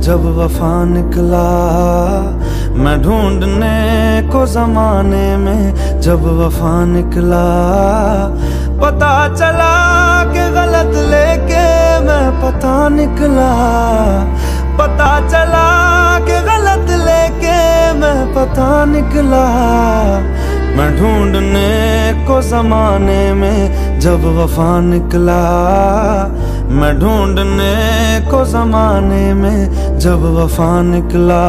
जब वफा निकला, मैं ढूंढने को जमाने में जब वफा निकला। पता चला कि गलत लेके मैं पता निकला, पता चला कि गलत लेके मैं पता निकला। मैं ढूंढने को जमाने में जब वफा निकला, मैं ढूंढने को जमाने में जब वफा निकला।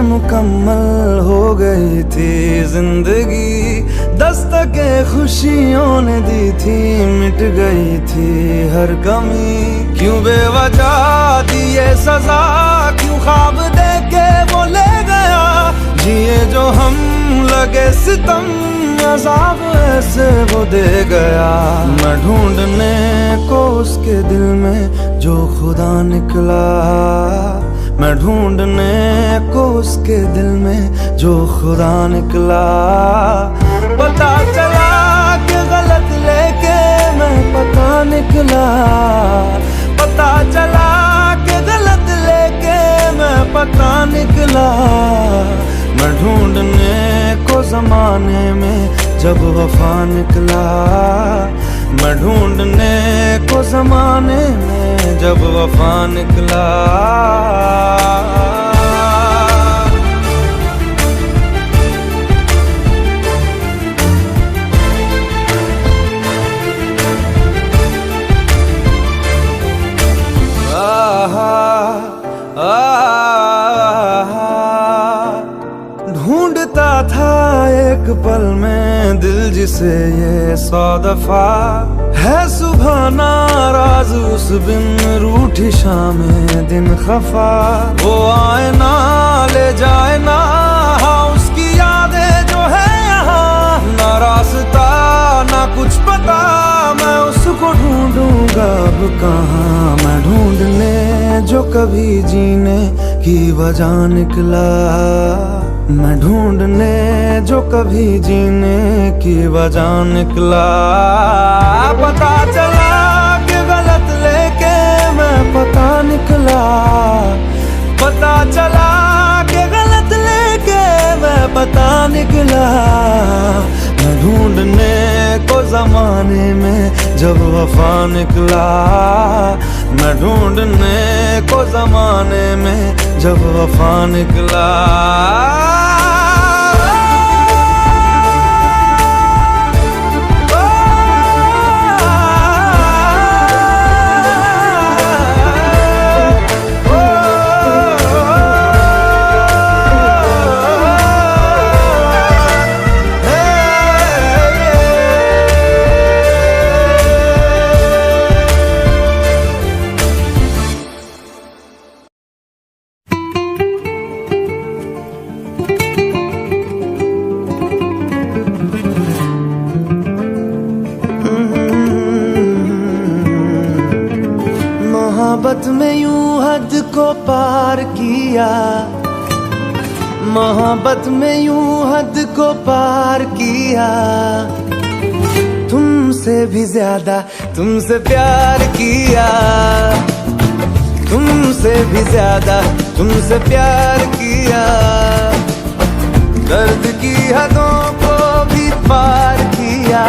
मुकम्मल हो गई थी जिंदगी, दस्तके खुशियों ने दी थी, मिट गई थी हर कमी। क्यों बेवजह दिए सजा, क्यों ख्वाब देके वो ले गया, जिए जो हम लगे सितम, अज़ाब ऐसे वो दे गया। मैं ढूंढने को उसके दिल में जो खुदा निकला, मैं ढूंढने को उसके दिल में जो खुदा निकला। पता चला कि गलत लेके मैं पता निकला, पता चला कि गलत लेके मैं पता निकला। मैं ढूंढने को जमाने में जब वफा निकला, मैं ढूंढने को जमाने में जब वफा निकला। ढूंढता था एक पल में दिल जिसे ये 100 दफा, है सुबह नाराज उस बिन रूठी शामें दिन खफा। वो आए ना ले जाए ना, हाँ उसकी यादें जो है यहाँ, ना रास्ता ना कुछ पता, मैं उसको ढूंढूंगा अब कहाँ। मैं ढूंढने जो कभी जीने की वजह निकला, मैं ढूंढने जो कभी जीने की वजह निकला। पता चला कि गलत लेके मैं पता निकला, पता चला कि गलत लेके मैं पता निकला। मैं ढूंढने को जमाने में जब वफा निकला, मैं ढूंढने को जमाने में जब वफा निकला। मोहब्बत में यूं हद को पार किया, मोहब्बत में यूं हद को पार किया। तुमसे भी ज्यादा तुमसे प्यार किया, तुमसे भी ज्यादा तुमसे प्यार किया। दर्द की हदों को भी पार किया,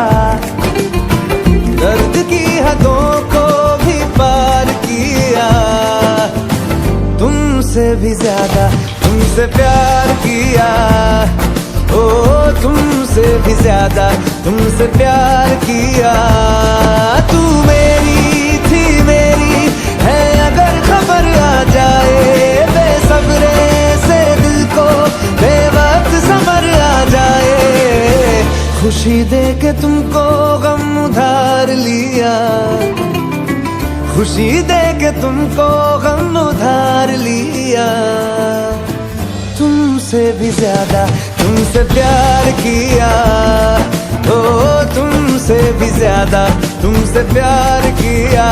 दर्द की हदों को भी पार किया। तुमसे भी ज्यादा तुमसे प्यार किया, ओ तुमसे भी ज्यादा तुमसे प्यार किया। तू मेरी थी मेरी है अगर खबर आ जाए, बेसब्रे से दिल को बेवक्त समर आ जाए। खुशी दे के तुमको गम उधार लिया, खुशी दे के तुमको गम उधार लिया। तुमसे भी ज्यादा तुमसे प्यार किया, ओ तुमसे भी ज्यादा तुमसे प्यार किया।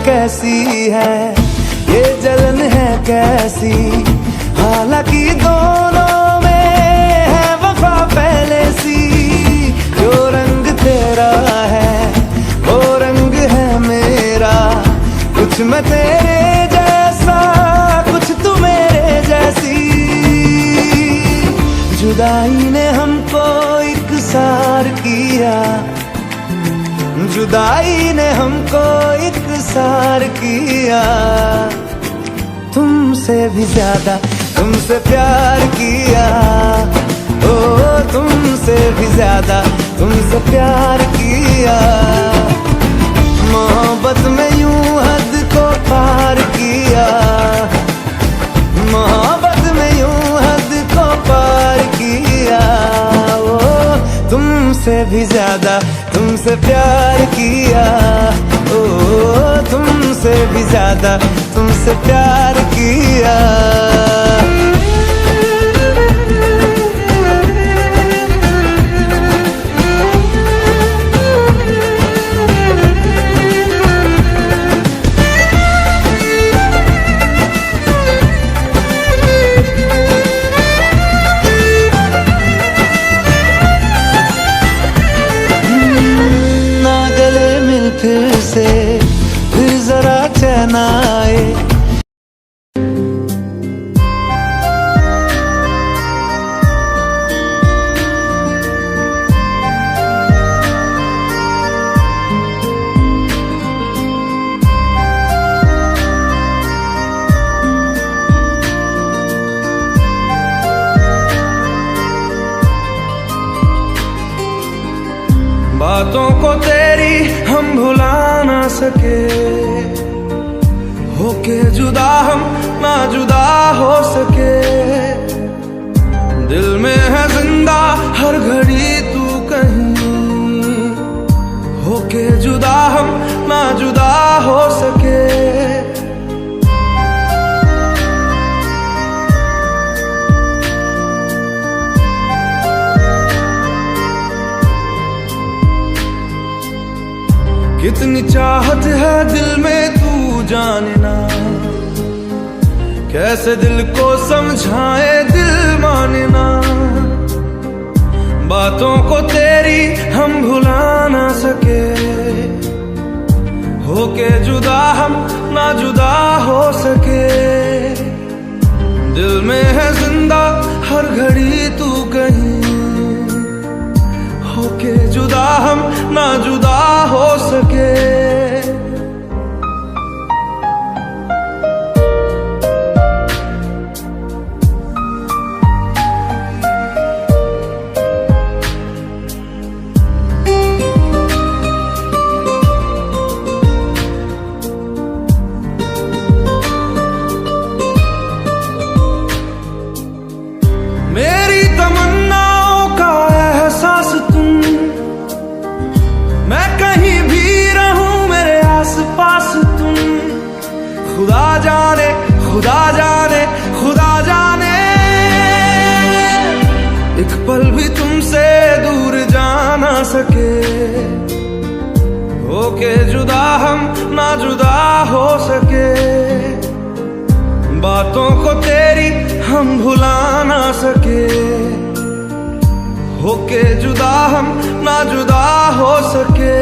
कैसी है ये जलन है कैसी, हालांकि दोनों में है वफा पहले सी। जो रंग तेरा है वो रंग है मेरा, कुछ मैं तेरे जैसा कुछ तू मेरे जैसी। जुदाई ने हमको इकसार किया, जुदाई ने हमको इकसार किया। तुमसे भी ज्यादा तुमसे प्यार किया, ओ तुमसे भी ज्यादा तुमसे प्यार किया। मोहब्बत में यूं हद को पार किया, मोहब्बत में यूं हद को पार किया। ओ तुमसे भी ज्यादा तुमसे प्यार किया, ओ तुमसे भी ज्यादा तुमसे प्यार किया। फिर से फिर जरा चैन आए, बातों को तेरी हम भुला ना सके, होके जुदा हम ना जुदा हो सके। दिल में है जिंदा हर घड़ी तू कहीं, होके जुदा हम ना जुदा हो सके। कितनी चाहत है दिल में तू जाने ना, कैसे दिल को समझाए दिल माने ना। बातों को तेरी हम भुला ना सके, होके जुदा हम ना जुदा हो सके। दिल में है जिंदा हर घड़ी तू कहीं, होके जुदा हम ना जुदा हो सके। मेरी तमन्नाओं का एहसास तुम, मैं कहीं भी रहूं मेरे आस पास तुम। खुदा जाने खुदा जाने खुदा जाने, एक पल भी तुमसे दूर जा ना सके। होके जुदा हम ना जुदा हो सके। बातों को तेरी हम भुला ना सके, होके जुदा हम ना जुदा हो सके।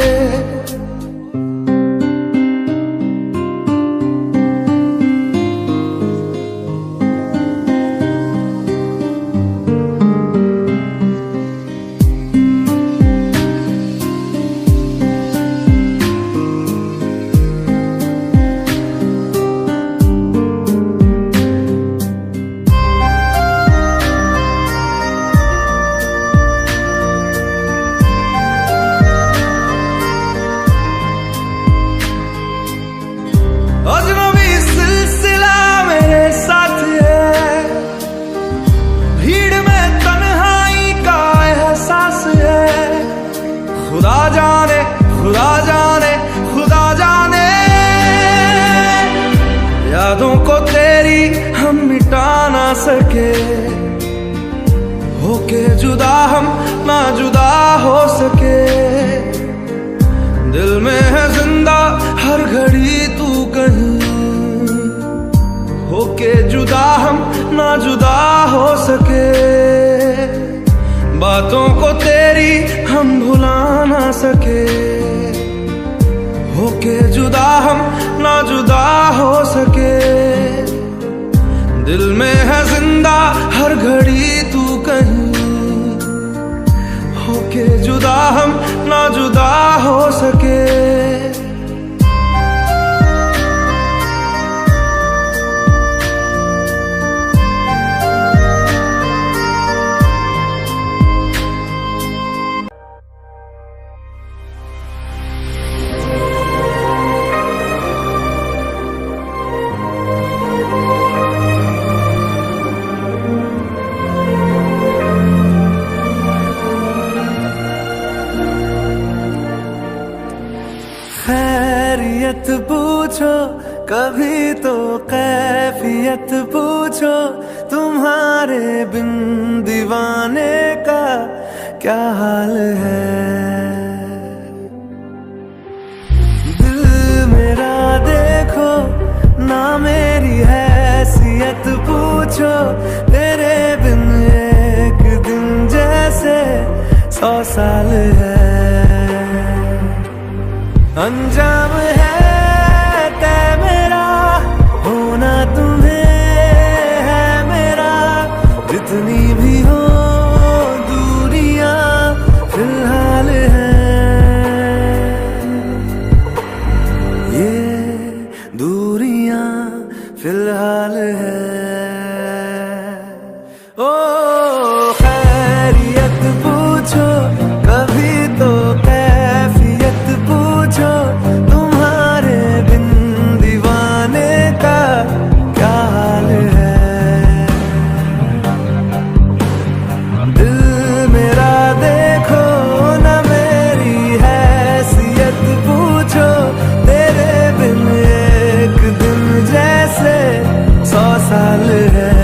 तेरी हम मिटा ना सके, होके जुदा हम ना जुदा हो सके। दिल में है जिंदा हर घड़ी तू कहीं, होके जुदा हम ना जुदा हो सके। बातों को तेरी हम भुला ना सके, होके जुदा हम ना जुदा हो सके। दिल में है जिंदा हर घड़ी तू कहीं, होके जुदा हम ना जुदा हो सके। खैरियत पूछो कभी तो कैफियत पूछो, तुम्हारे बिन दीवाने का क्या हाल है। दिल मेरा देखो ना मेरी हैसियत पूछो, तेरे बिन एक दिन जैसे 100 साल है। अंजाम है तय मेरा, होना तुम्हें है मेरा। जितनी भी हो दूरियां फिलहाल हैं, ये दूरियां फिलहाल हैं। ओ खैरियत पूछो कभी तो कैफियत पूछो, तुम्हारे बिन दीवाने का क्या हाल है। दिल मेरा देखो ना मेरी हैसियत पूछो, तेरे बिन एक दिन जैसे 100 साल है।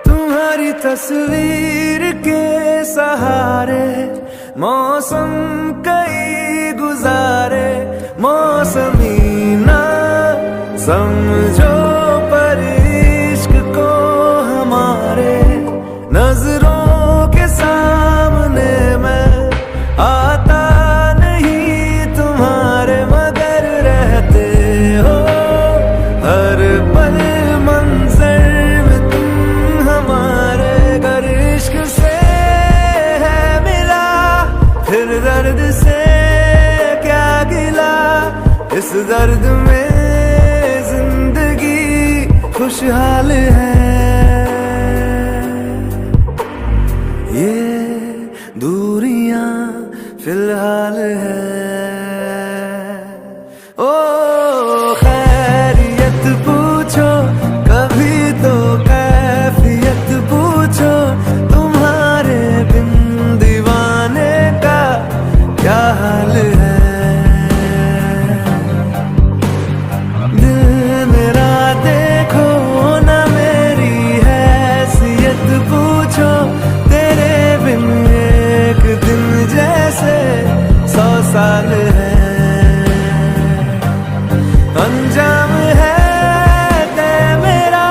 तुम्हारी तस्वीर के सहारे मौसम कई गुजारे, मौसमी ना समझो पर इश्क को हमारे। नजरों के सामने मैं आता नहीं तुम्हारे, मगर रहते हो हर पल मंजर में तुम हमारे। गर इश्क से है मिला फिर दर्द से क्या गिला, इस दर्द में जिंदगी खुशहाल है। ये दूरियां फिलहाल है। ओ खैरियत पूछो कभी तो कैफियत पूछो, तुम्हारे बिन दीवाने का क्या हाल है। दिल मेरा देखो ना मेरी हैसियत पूछो, तेरे बिन एक दिन जैसे 100 साल है। अंजाम है तय मेरा,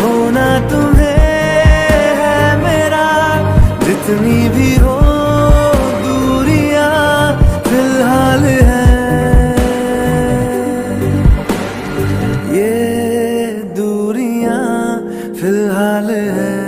होना तुम्हें है मेरा। जितनी भी हो दूरियां फिलहाल हैं, ये दूरियां फिलहाल हैं।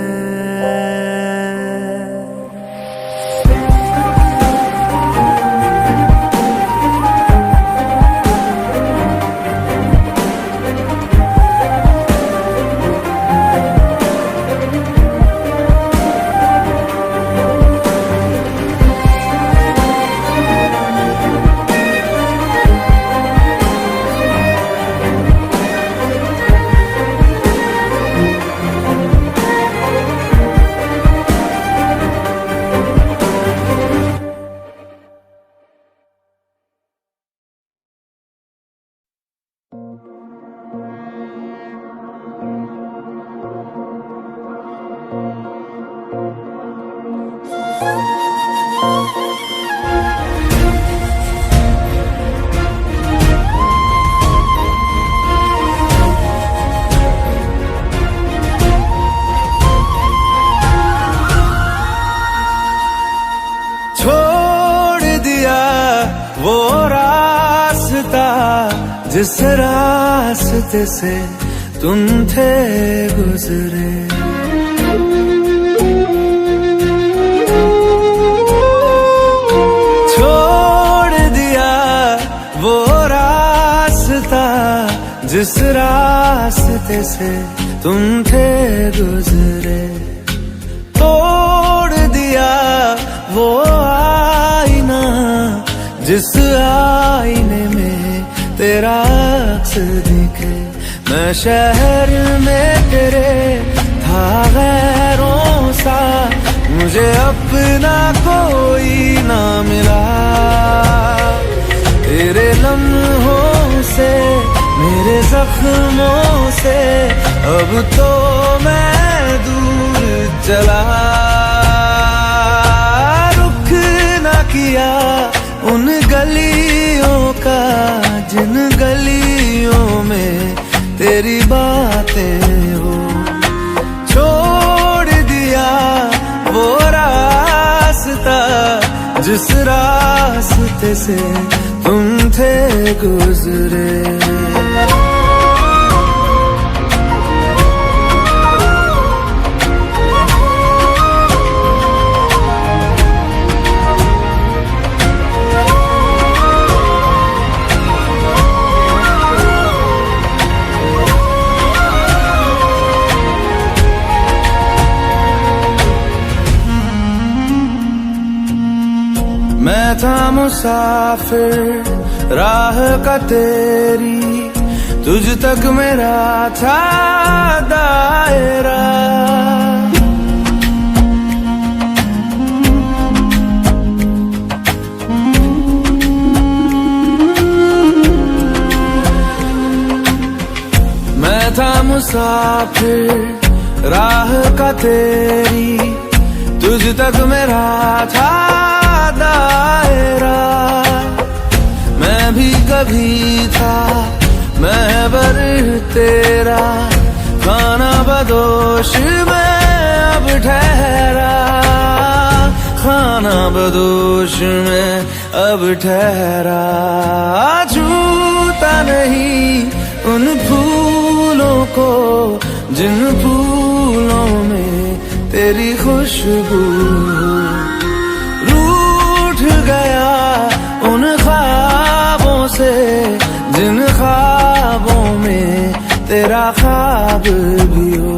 वो रास्ता जिस रास्ते से तुम थे गुजरे, छोड़ दिया वो रास्ता जिस रास्ते से तुम थे गुजरे, तोड़ दिया वो आईना जिस आईने में तेरा अक्स दिखे। मैं शहर में तेरे था गैरों सा, मुझे अपना कोई ना मिला। तेरे लम्हों से मेरे जख्मों से अब तो मैं दूर चला। रुख ना किया उन गलियों का जिन गलियों में तेरी बातें हो, छोड़ दिया वो रास्ता जिस रास्ते से तुम थे गुजरे। मैं था मुसाफिर राह का तेरी, तुझ तक मेरा था दायरा। मैं था मुसाफिर राह का तेरी, तुझ तक मेरा था दायरा। मैं भी कभी था महबर तेरा, खाना बदोश में अब ठहरा, खाना बदोश में अब ठहरा। छूता नहीं उन फूलों को जिन फूलों में तेरी खुशबू, गया उन ख्वाबों से जिन ख्वाबों में तेरा ख्वाब भी हो।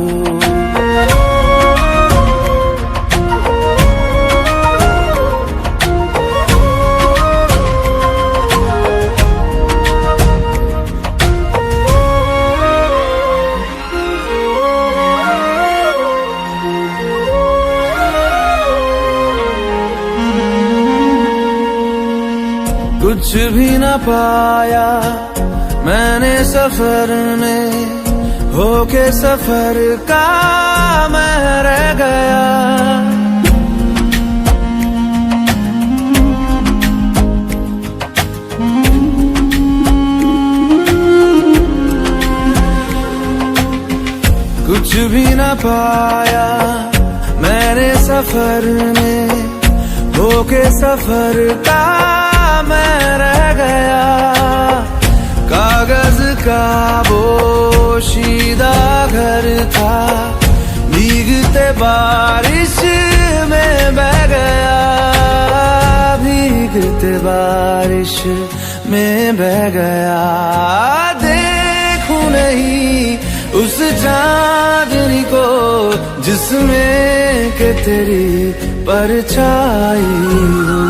कुछ भी न पाया मैंने सफर में, होके सफर का मैं रह गया। कुछ भी न पाया मैंने सफर में, होके सफर का मैं रह गया। कागज का पोशीदा घर था, भीगते बारिश में बह गया, भीगते बारिश में बह गया। देखूं नहीं उस चांदनी को जिसमें के तेरी परछाई हो।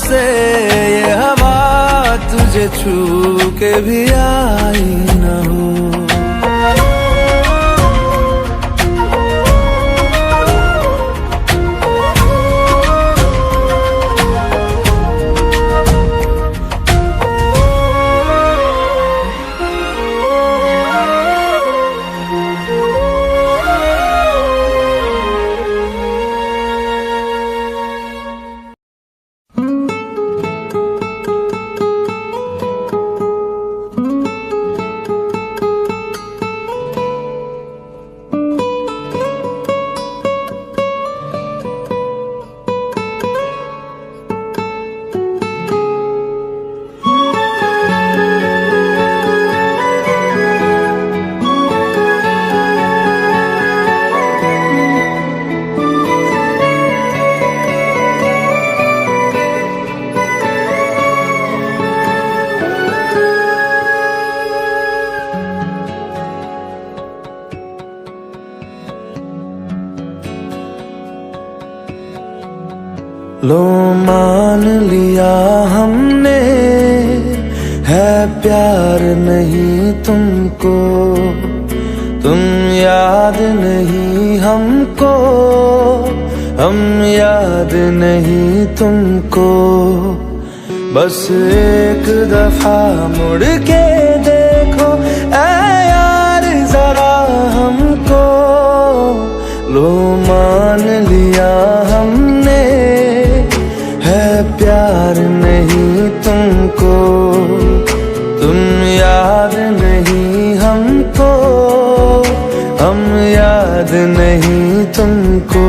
ये हवा तुझे छू के भी आई न हो। लो मान लिया हमने, है प्यार नहीं तुमको, तुम याद नहीं हमको, हम याद नहीं तुमको। बस एक दफा मुड़ के देखो ऐ यार जरा हमको, लो मान लिया हमने, है प्यार नहीं तुमको, तुम याद नहीं हमको, हम याद नहीं तुमको।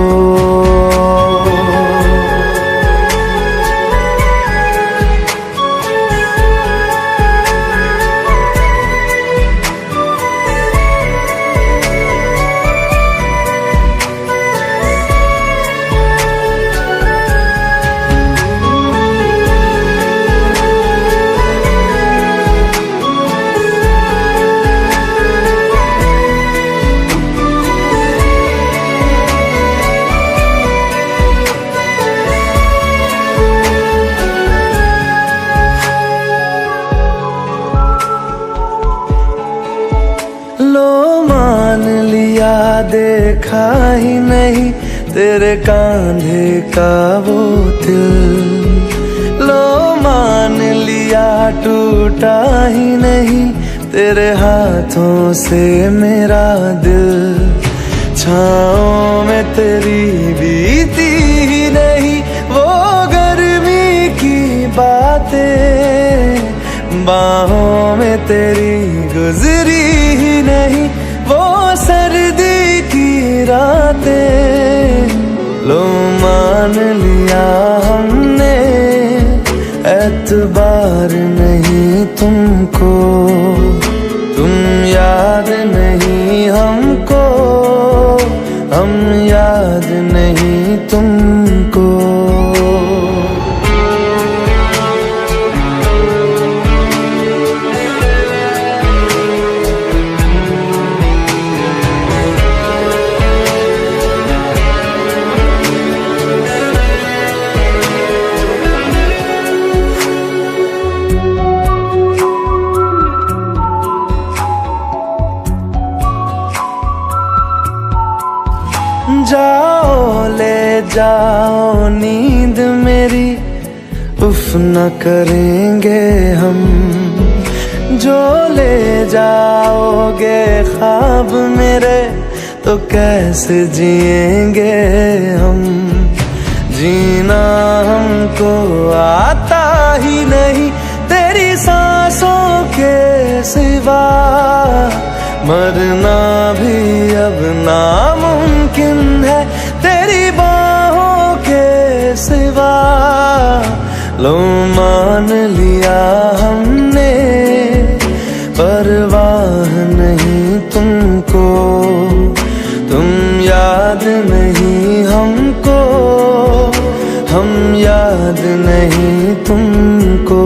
देखा ही नहीं तेरे कांधे का वो दिल, लो मान लिया टूटा ही नहीं तेरे हाथों से मेरा दिल। छाँव में तेरी बीती ही नहीं वो गर्मी की बातें, बाहों में तेरी गुजरी ही नहीं वो सर्दी की रातें। लो मान लिया हमने, एतबार नहीं तुमको, तुम याद नहीं हमको, हम याद नहीं तुमको। जाओ ले जाओ नींद मेरी, उफ न करेंगे हम, जो ले जाओगे ख्वाब मेरे तो कैसे जिएंगे हम। जीना हमको आता ही नहीं तेरी सांसों के सिवा, मरना भी अब नामुमकिन है तेरी बाहों के सिवा। लो मान लिया हमने, परवाह नहीं तुमको, तुम याद नहीं हमको, हम याद नहीं तुमको।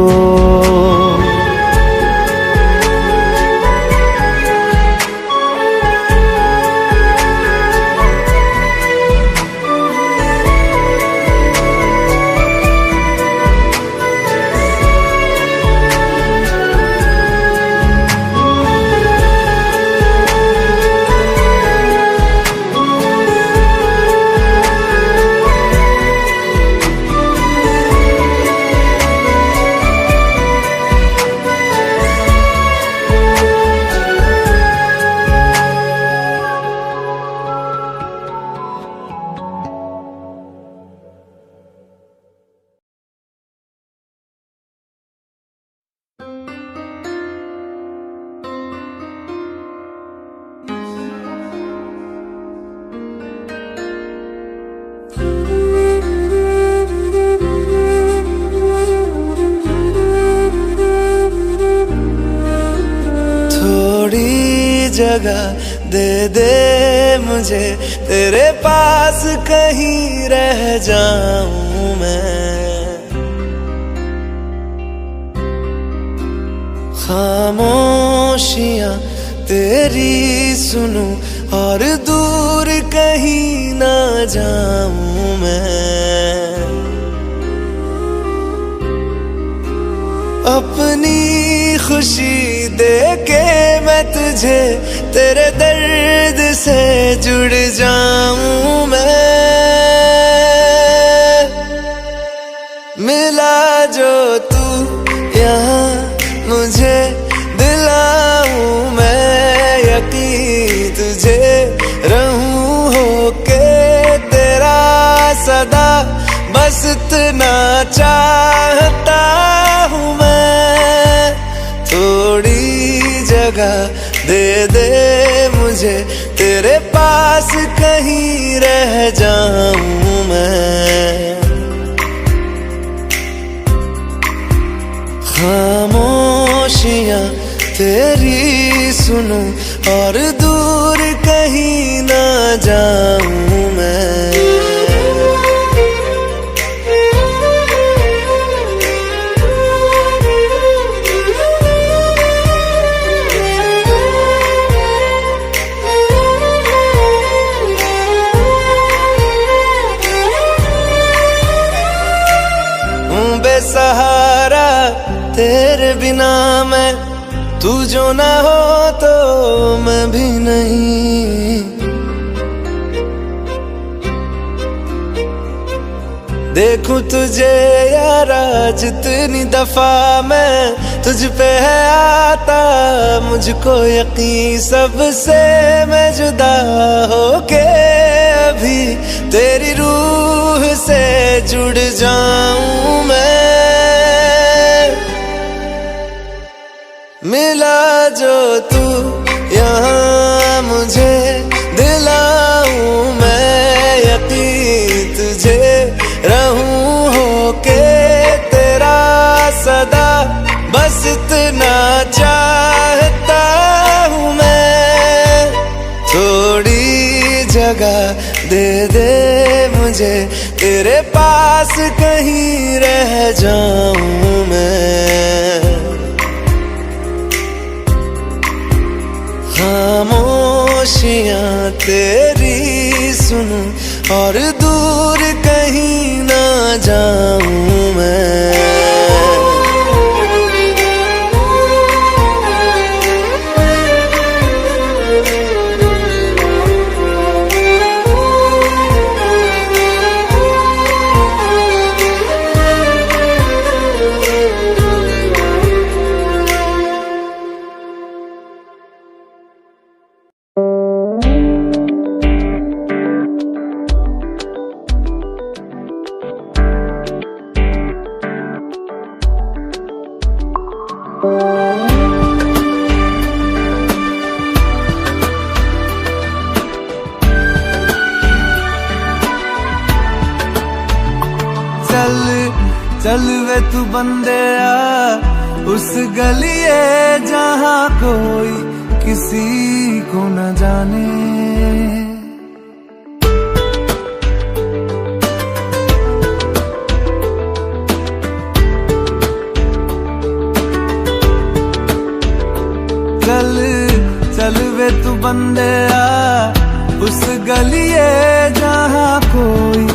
जगह दे दे मुझे तेरे पास, कहीं रह जाऊं मैं। खामोशियां तेरी सुनूं और दूर कहीं ना जाऊं मैं। अपनी खुशी दे के मैं तुझे तेरे दर्द से जुड़ जाऊं मैं। मिला जो तू यहाँ मुझे दिलाऊं मैं यकीन तुझे रहूं होके तेरा सदा, बस इतना चाहता हूँ मैं। थोड़ी जगह दे दे मुझे तेरे पास, कहीं रह जाऊं मैं। खामोशियाँ तेरी सुनूं और दूर कहीं ना जाऊं मैं। बेसहारा तेरे बिना मैं, तू जो ना हो तो मैं भी नहीं। देखूं तुझे यारा जितनी दफा मैं तुझ पे है आता, मुझको यकीन सबसे मैं जुदा होके अभी तेरी रूह से जुड़ जाऊं मैं। मिला जो तू यहाँ मुझे दिलाऊं मैं यकीन तुझे रहूं होके तेरा सदा, बस इतना चाहता हूँ मैं। थोड़ी जगह दे दे मुझे तेरे पास, कहीं रह जाऊं मैं। खामोशियाँ तेरी सुनूं और दूर कहीं ना जाऊं मैं। चल वे तू बंदेया उस गलिए जहाँ कोई किसी को न जाने। चल चल वे तू बंदेया उस गलिए जहाँ कोई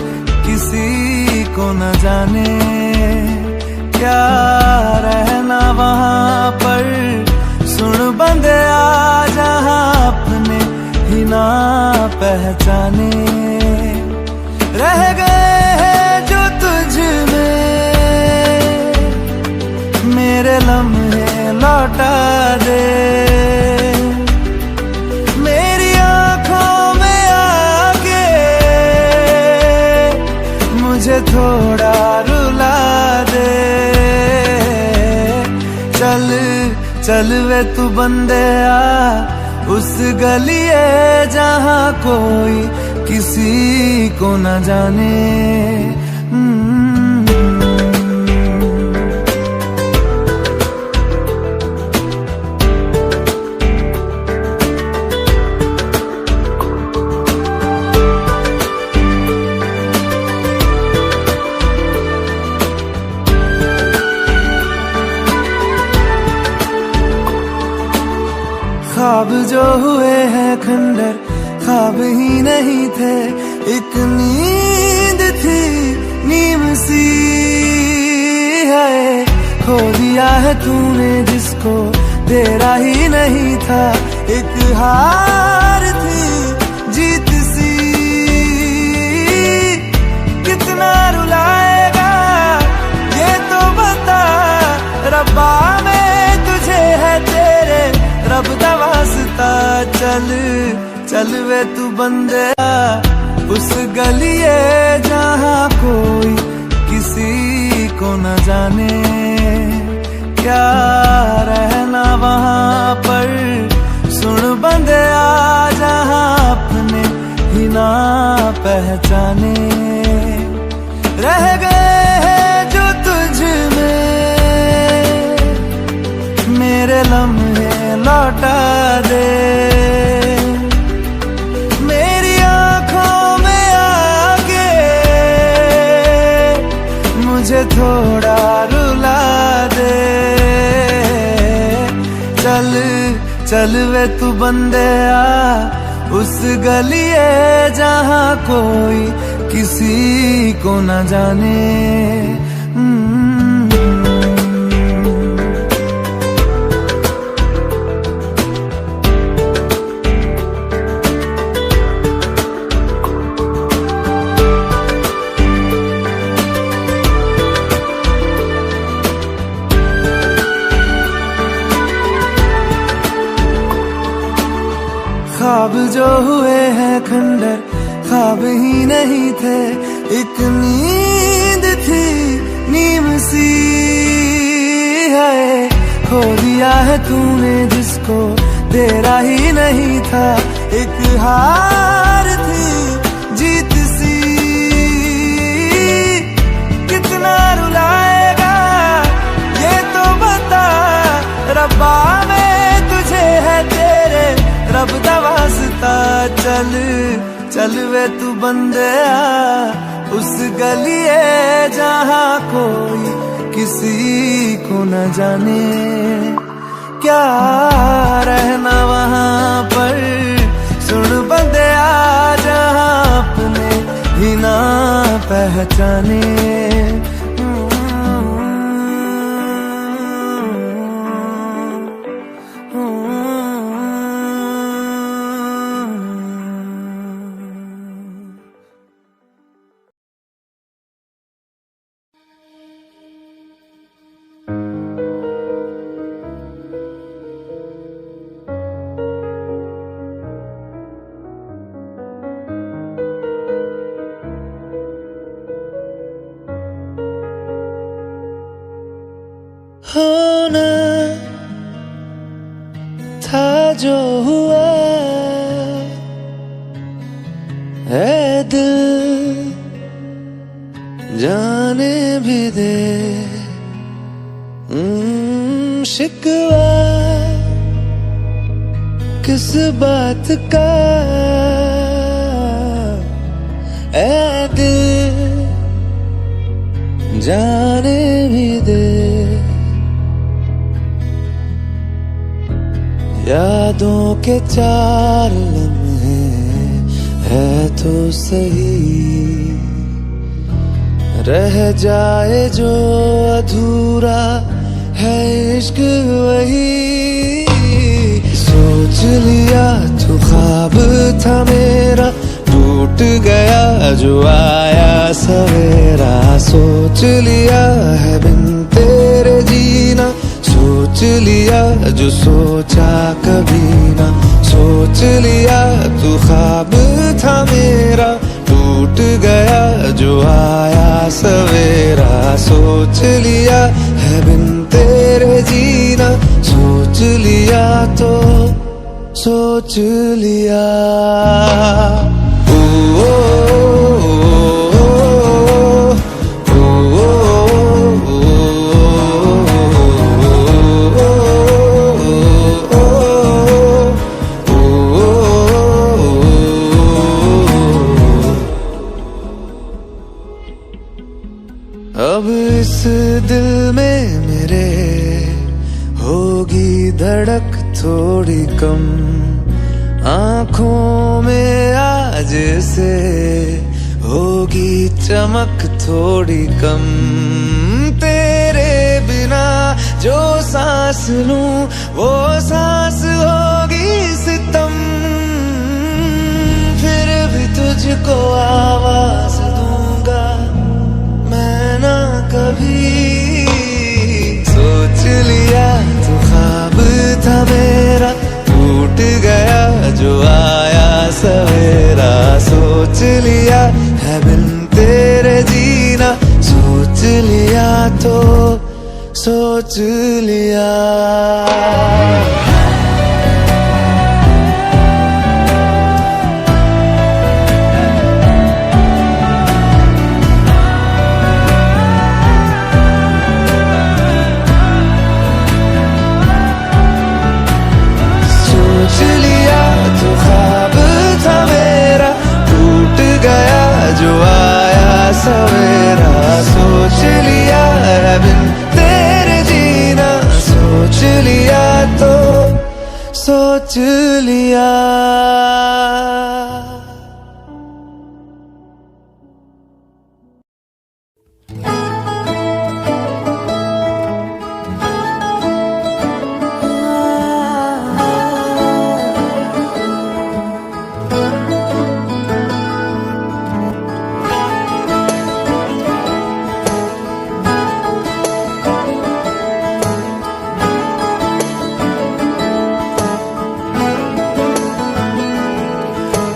किसी को न जाने। क्या रहना वहाँ पर सुन बंदेया जहाँ अपने ही ना पहचाने। रह गए हैं जो तुझ में मेरे लम्हे लौटा दे। मेरी आँखों में आके मुझे थोड़ा रुला दे। चल चल वे तू बंदेया उस गलिए जहाँ कोई किसी को न जाने। ख्वाब जो हुए हैं खंडर ख्वाब ही नहीं थे, एक नींद थी नीम सी है। खो दिया है तूने जिसको तेरा ही नहीं था। एक हार थी जीत सी, कितना रुलाएगा ये तो बता। रब्बा में तुझे है तेरे रब दा वास्ता। चल चल वे तू बंदेया उस गलिए जहाँ कोई किसी को न जाने। क्या रहना वहाँ पर सुन बंदेया जहाँ अपने ही ना पहचाने। रह गए हैं जो तुझ में मेरे लम्हे लौटा दे। मेरी आंखों में आके मुझे थोड़ा रुला दे। चल चल वे तू बंदेया उस गलिए जहाँ कोई किसी को न जाने। ख्वाब जो हुए हैं खंडर ख्वाब ही नहीं थे। एक नींद थी नीम सी है। खो दिया है तूने जिसको तेरा ही नहीं था। एक हार थी जीत सी, कितना रुलाएगा ये तो बता। रब्बा में तुझे है तेरे रब दा वास्ता। चल चल वे तू बंदेया उस गलिए जहाँ कोई किसी को न जाने। क्या रहना वहाँ पर सुन बंदेया जहाँ अपने ही ना पहचाने। होना था जो हुआ है दिल जाने भी दे। शिकवा किस बात का है दिल जाने भी दे। यादों के 4 लम्हे है तो सही। रह जाए जो अधूरा है इश्क वही। सोच लिया तो ख्वाब था मेरा टूट गया जो आया सवेरा। सोच लिया है बिन तेरे जीना। सोच लिया जो सोचा कभी ना। सोच लिया तू ख्वाब था मेरा टूट गया जो आया सवेरा। सोच लिया है बिन तेरे जीना। सोच लिया तो सोच लिया। ओ, अब इस दिल में मेरे होगी धड़क थोड़ी कम। आँखों में आज से होगी चमक थोड़ी कम। तेरे बिना जो सांस लूं वो सांस होगी सितम। फिर भी तुझको आवाज दूंगा मैं ना कभी। सोच लिया तू ख्वाब था मेरा, टूट गया जो आया सवेरा। सोच लिया है बिन तेरे जीना, सोच लिया तो सोच लिया। सोच लिया तो ख्वाब था मेरा, टूट गया जो आया सवेरा। सोच लिया है बिन तेरे जीना, सोच लिया तो सोच लिया।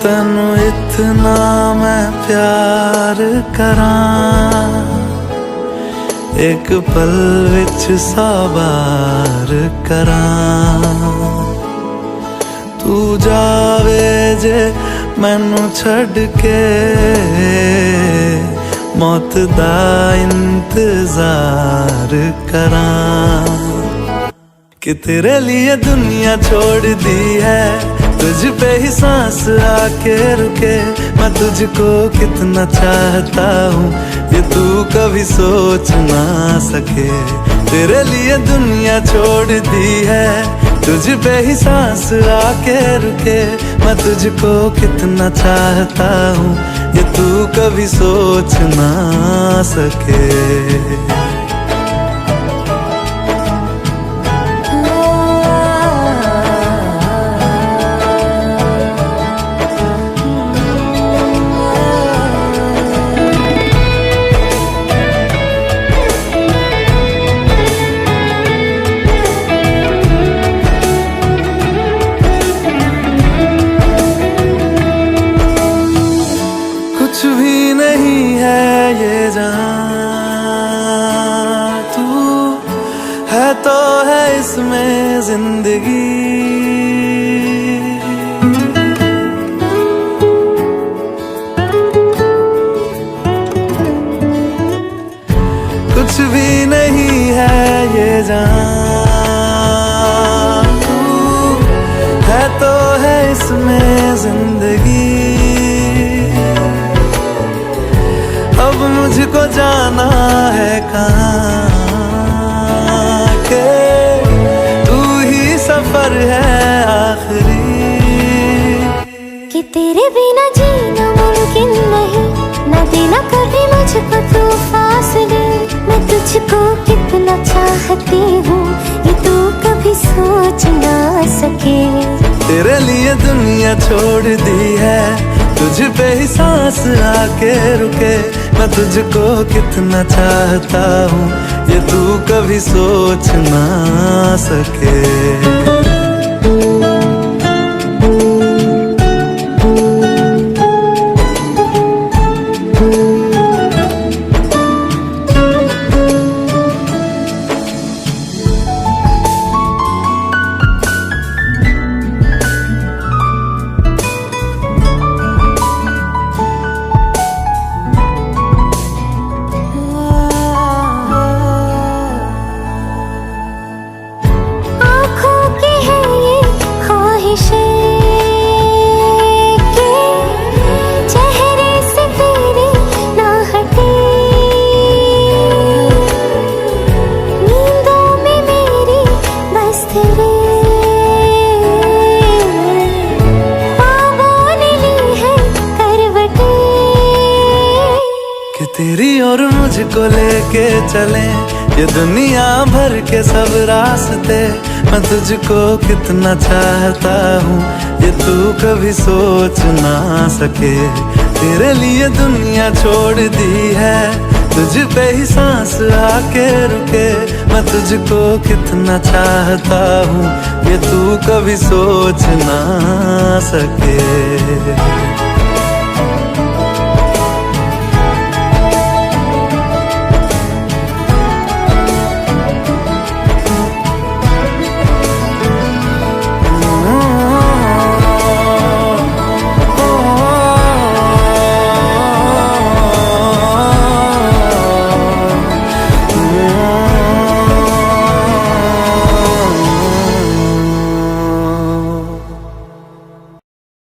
तैनू इतना मैं प्यार करां, एक पल विच साबार करां। तू जावे जे मैनू छड़ के, मौत दा इंतजार करां। कि तेरे लिए दुनिया छोड़ दी है, तुझ पे ही सांस आके रुके। मैं तुझको कितना चाहता हूँ ये तू कभी सोच ना सके। तेरे लिए दुनिया छोड़ दी है, तुझ पे ही सांस आके रुके। मैं तुझको कितना चाहता हूँ ये तू कभी सोच ना सके। कुछ भी नहीं है ये जहां, तू है तो है इसमें जिंदगी। कुछ भी नहीं है ये जहां, तू है तो है इसमें जिंदगी। अब मुझको जाना है कहाँ के तू ही सफर है आखिरी। कि तेरे बिना जीना मुमकिन नहीं, ना देना कभी मुझको तू फासले। मैं तुझको कितना चाहती हूँ ये तू कभी सोच ना सके। तेरे लिए दुनिया छोड़ दी है, तुझ पे ही सांस आके रुके। मैं तुझको कितना चाहता हूँ ये तू कभी सोच ना सके। तेरी और मुझको लेके चले ये दुनिया भर के सब रास्ते, मैं तुझको कितना चाहता हूँ ये तू कभी सोच ना सके। तेरे लिए दुनिया छोड़ दी है, तुझ पे ही सांस आके रुके। मैं तुझको कितना चाहता हूँ ये तू कभी सोच ना सके।